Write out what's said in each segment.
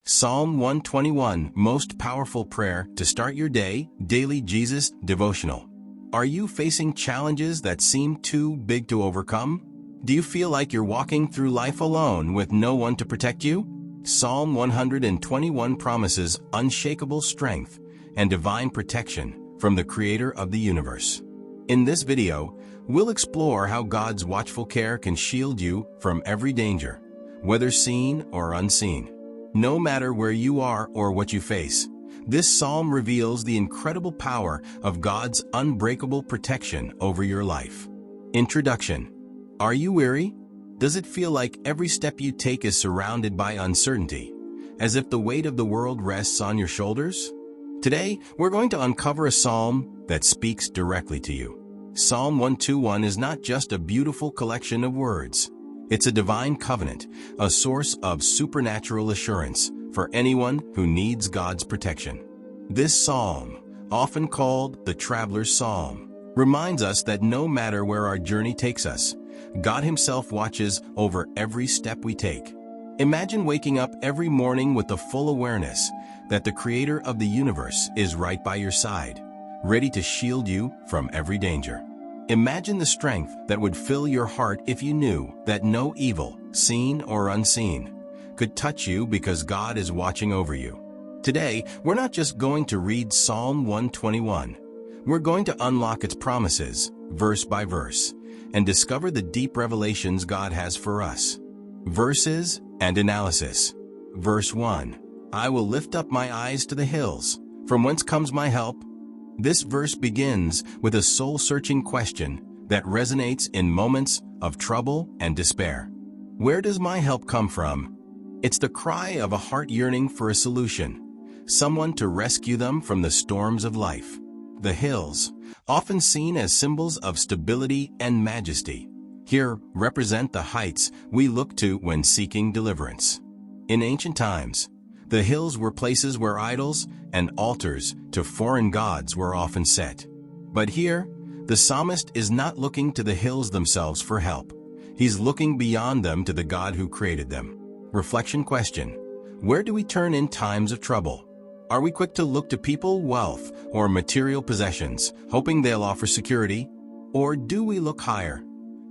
Psalm 121, Most Powerful Prayer to Start Your Day, Daily Jesus Devotional. Are you facing challenges that seem too big to overcome? Do you feel like you're walking through life alone with no one to protect you? Psalm 121 promises unshakable strength and divine protection from the Creator of the universe. In this video, we'll explore how God's watchful care can shield you from every danger, whether seen or unseen. No matter where you are or what you face, this psalm reveals the incredible power of God's unbreakable protection over your life. Introduction. Are you weary? Does it feel like every step you take is surrounded by uncertainty, as if the weight of the world rests on your shoulders? Today, we're going to uncover a psalm that speaks directly to you. Psalm 121 is not just a beautiful collection of words. It's a divine covenant, a source of supernatural assurance for anyone who needs God's protection. This psalm, often called the Traveler's Psalm, reminds us that no matter where our journey takes us, God Himself watches over every step we take. Imagine waking up every morning with the full awareness that the Creator of the universe is right by your side, ready to shield you from every danger. Imagine the strength that would fill your heart if you knew that no evil, seen or unseen, could touch you because God is watching over you. Today, we're not just going to read Psalm 121. We're going to unlock its promises, verse by verse, and discover the deep revelations God has for us. Verses and analysis. Verse 1. I will lift up my eyes to the hills. From whence comes my help? This verse begins with a soul-searching question that resonates in moments of trouble and despair. Where does my help come from? It's the cry of a heart yearning for a solution, someone to rescue them from the storms of life. The hills, often seen as symbols of stability and majesty, here represent the heights we look to when seeking deliverance. In ancient times, the hills were places where idols and altars to foreign gods were often set. But here, the psalmist is not looking to the hills themselves for help. He's looking beyond them to the God who created them. Reflection question. Where do we turn in times of trouble? Are we quick to look to people, wealth, or material possessions, hoping they'll offer security? Or do we look higher,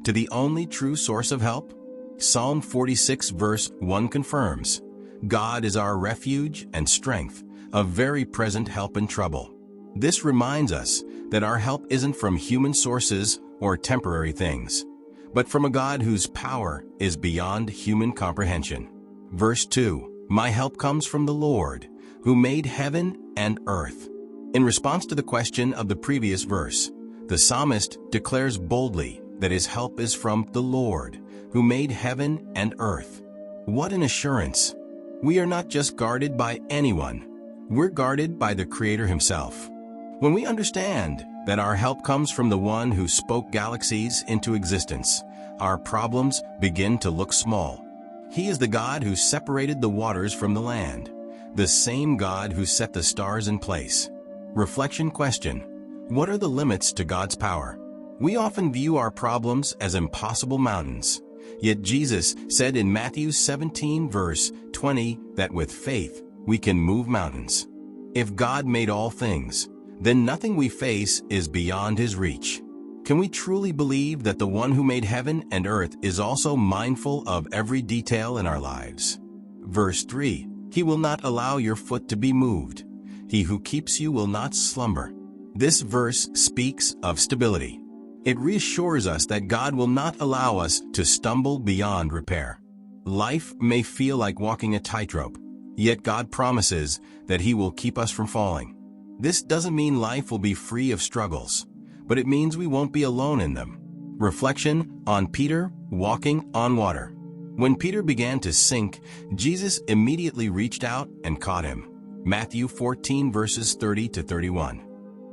to the only true source of help? Psalm 46 verse 1 confirms, God is our refuge and strength, a very present help in trouble. This reminds us that our help isn't from human sources or temporary things, but from a God whose power is beyond human comprehension. Verse 2, my help comes from the Lord, who made heaven and earth. In response to the question of the previous verse, the psalmist declares boldly that his help is from the Lord, who made heaven and earth. What an assurance! We are not just guarded by anyone, we're guarded by the Creator Himself. When we understand that our help comes from the one who spoke galaxies into existence, our problems begin to look small. He is the God who separated the waters from the land, the same God who set the stars in place. Reflection question. What are the limits to God's power? We often view our problems as impossible mountains. Yet Jesus said in Matthew 17 verse 20 that with faith we can move mountains. If God made all things, then nothing we face is beyond His reach. Can we truly believe that the one who made heaven and earth is also mindful of every detail in our lives? Verse 3. He will not allow your foot to be moved. He who keeps you will not slumber. This verse speaks of stability. It reassures us that God will not allow us to stumble beyond repair. Life may feel like walking a tightrope, yet God promises that He will keep us from falling. This doesn't mean life will be free of struggles, but it means we won't be alone in them. Reflection on Peter walking on water. When Peter began to sink, Jesus immediately reached out and caught him. Matthew 14 verses 30 to 31.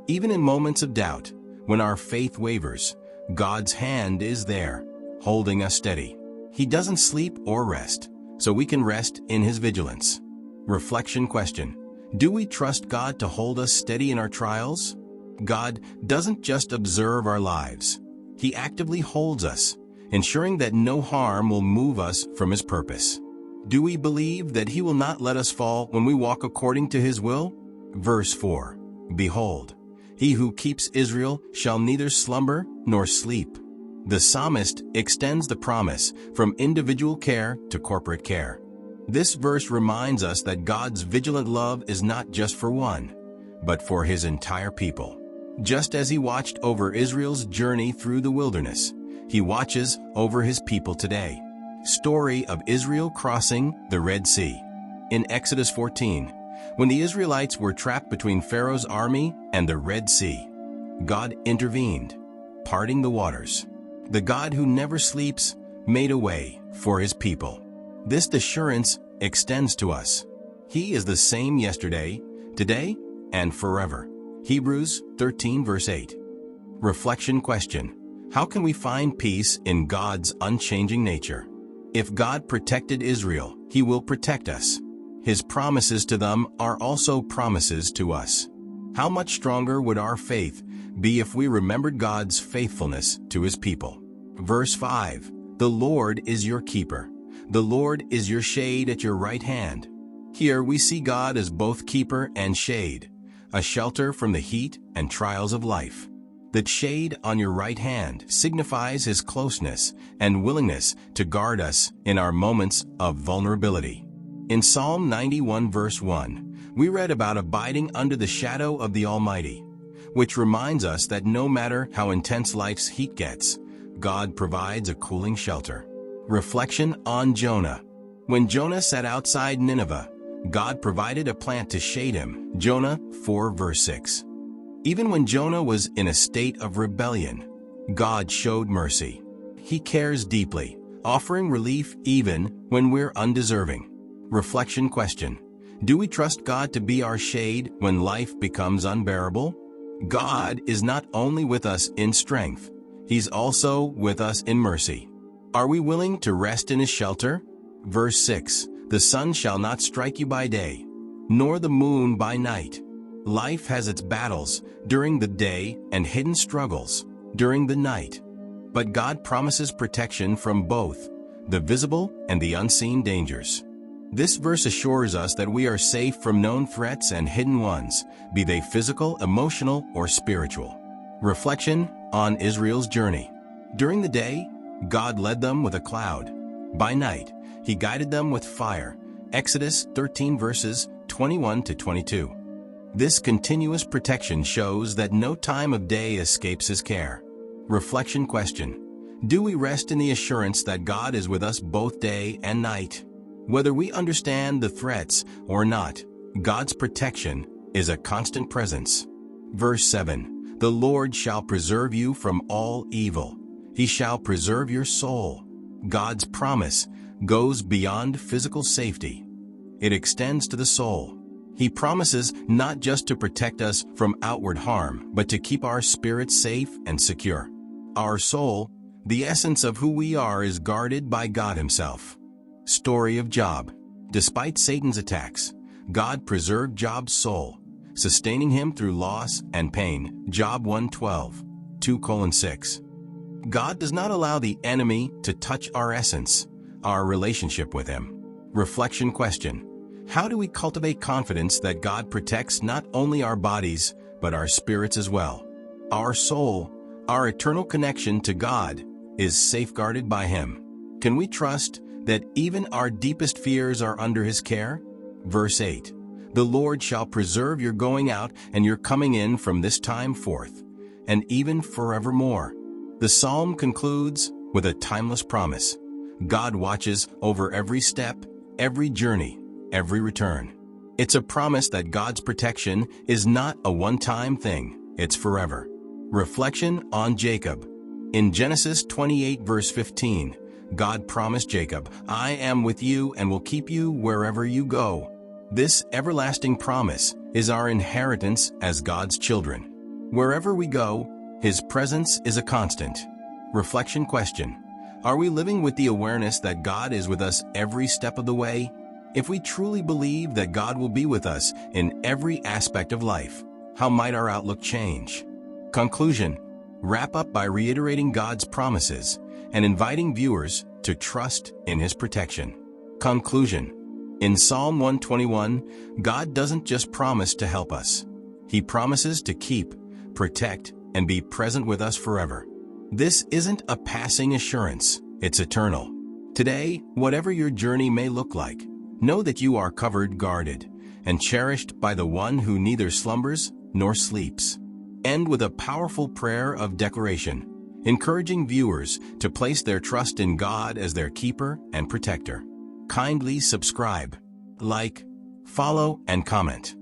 Even in moments of doubt, when our faith wavers, God's hand is there, holding us steady. He doesn't sleep or rest, so we can rest in His vigilance. Reflection question. Do we trust God to hold us steady in our trials? God doesn't just observe our lives. He actively holds us, ensuring that no harm will move us from His purpose. Do we believe that He will not let us fall when we walk according to His will? Verse 4. Behold, He who keeps Israel shall neither slumber nor sleep. The psalmist extends the promise from individual care to corporate care. This verse reminds us that God's vigilant love is not just for one, but for His entire people. Just as He watched over Israel's journey through the wilderness, He watches over His people today. Story of Israel crossing the Red Sea. In Exodus 14, when the Israelites were trapped between Pharaoh's army and the Red Sea, God intervened, parting the waters. The God who never sleeps made a way for His people. This assurance extends to us. He is the same yesterday, today, and forever. Hebrews 13 verse 8. Reflection question. How can we find peace in God's unchanging nature? If God protected Israel, He will protect us. His promises to them are also promises to us. How much stronger would our faith be if we remembered God's faithfulness to His people? Verse 5. The Lord is your keeper. The Lord is your shade at your right hand. Here we see God as both keeper and shade, a shelter from the heat and trials of life. The shade on your right hand signifies His closeness and willingness to guard us in our moments of vulnerability. In Psalm 91 verse 1, we read about abiding under the shadow of the Almighty, which reminds us that no matter how intense life's heat gets, God provides a cooling shelter. Reflection on Jonah. When Jonah sat outside Nineveh, God provided a plant to shade him. Jonah 4 verse 6. Even when Jonah was in a state of rebellion, God showed mercy. He cares deeply, offering relief even when we're undeserving. Reflection question. Do we trust God to be our shade when life becomes unbearable? God is not only with us in strength, He's also with us in mercy. Are we willing to rest in His shelter? Verse 6. The sun shall not strike you by day, nor the moon by night. Life has its battles during the day and hidden struggles during the night. But God promises protection from both the visible and the unseen dangers. This verse assures us that we are safe from known threats and hidden ones, be they physical, emotional, or spiritual. Reflection on Israel's journey. During the day, God led them with a cloud. By night, He guided them with fire. Exodus 13 verses 21 to 22. This continuous protection shows that no time of day escapes His care. Reflection question. Do we rest in the assurance that God is with us both day and night? Whether we understand the threats or not, God's protection is a constant presence. Verse 7. The Lord shall preserve you from all evil. He shall preserve your soul. God's promise goes beyond physical safety. It extends to the soul. He promises not just to protect us from outward harm, but to keep our spirits safe and secure. Our soul, the essence of who we are, is guarded by God Himself. Story of Job. Despite Satan's attacks, God preserved Job's soul, sustaining him through loss and pain. Job 1:12, 2:6. God does not allow the enemy to touch our essence, our relationship with Him. Reflection question. How do we cultivate confidence that God protects not only our bodies, but our spirits as well? Our soul, our eternal connection to God, is safeguarded by Him. Can we trust that even our deepest fears are under His care? Verse 8. The Lord shall preserve your going out and your coming in from this time forth, and even forevermore. The psalm concludes with a timeless promise. God watches over every step, every journey, every return. It's a promise that God's protection is not a one-time thing, it's forever. Reflection on Jacob. In Genesis 28 verse 15, God promised Jacob, I am with you and will keep you wherever you go. This everlasting promise is our inheritance as God's children. Wherever we go, His presence is a constant. Reflection question. Are we living with the awareness that God is with us every step of the way? If we truly believe that God will be with us in every aspect of life, how might our outlook change? Conclusion. Wrap up by reiterating God's promises and inviting viewers to trust in His protection. Conclusion. In Psalm 121, God doesn't just promise to help us. He promises to keep, protect, and be present with us forever. This isn't a passing assurance, it's eternal. Today, whatever your journey may look like, know that you are covered, guarded, and cherished by the one who neither slumbers nor sleeps. End with a powerful prayer of declaration, encouraging viewers to place their trust in God as their keeper and protector. Kindly subscribe, like, follow, and comment.